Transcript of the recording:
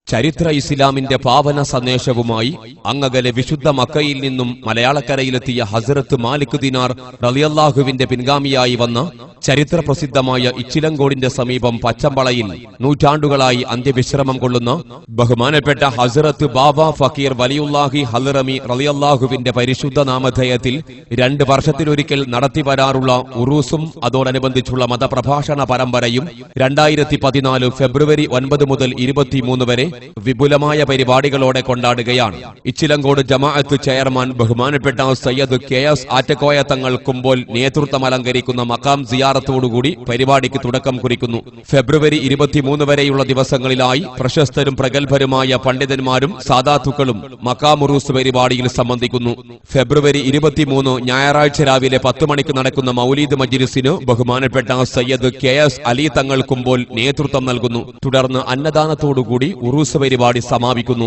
ചരിത്ര ഇസ്ലാമിന്റെ പാവന സന്ദേശവുമായി അങ്ങകലെ വിശുദ്ധ മക്കയിൽ നിന്നും മലയാളക്കരയിലെത്തിയ ഹസ്രത്ത് മാലിക് ദിനാർ റളിയല്ലാഹുവിന്റെ പിൻഗാമിയായി വന്ന ചരിത്ര പ്രസിദ്ധമായ ഇച്ചിലങ്കോടിന്റെ സമീപം പച്ചമ്പളയിൽ നൂറ്റാണ്ടുകളായി അന്ത്യവിശ്രമം കൊള്ളുന്ന ബഹുമാനപ്പെട്ട ഹസ്രത്ത് ബാബ ഫക്കീർ വലിയുല്ലാഹി ഹൽറമി റളിയല്ലാഹുവിന്റെ പരിശുദ്ധ നാമധേയത്തിൽ 2 വർഷത്തിലൊരിക്കൽ നടത്തിവരാറുള്ള ഉറൂസും അതോടനുബന്ധിച്ചുള്ള മതപ്രഭാഷണ പരമ്പരയും 2014 ഫെബ്രുവരി 9 മുതൽ 23 വരെ വിപുലമായ പരിപാടികളോടെ കൊണ്ടാടുകയാണ്. ഇച്ചിലങ്കോട് ജമാഅത്ത് ചെയർമാൻ ബഹുമാനപ്പെട്ട സയ്യദ് KS ആറ്റക്കോയ തങ്ങൾ കുമ്പോൾ നേതൃത്വം അലങ്കരിക്കുന്ന മക്കാം സിയാറത്തോടുകൂടി പരിപാടിക്ക് തുടക്കം കുറിക്കുന്നു. ഫെബ്രുവരി 23 വരെയുള്ള ദിവസങ്ങളിലായി പ്രശസ്തരും പ്രഗത്ഭരുമായ പണ്ഡിതന്മാരും സാദാത്തുക്കളും മക്കാം ഉറൂസ് പരിപാടിയിൽ സംബന്ധിക്കുന്നു. ഫെബ്രുവരി 23 ഞായറാഴ്ച രാവിലെ 10 മണിക്ക് നടക്കുന്ന മൗലീദ് മജ്ലിസിന് ബഹുമാനപ്പെട്ട സയ്യദ് KS അലി തങ്ങൾ കുമ്പോൾ നേതൃത്വം നൽകുന്നു. തുടർന്ന് അന്നദാനത്തോടുകൂടി ഉറൂസ് പരിപാടി സമാപിക്കുന്നു.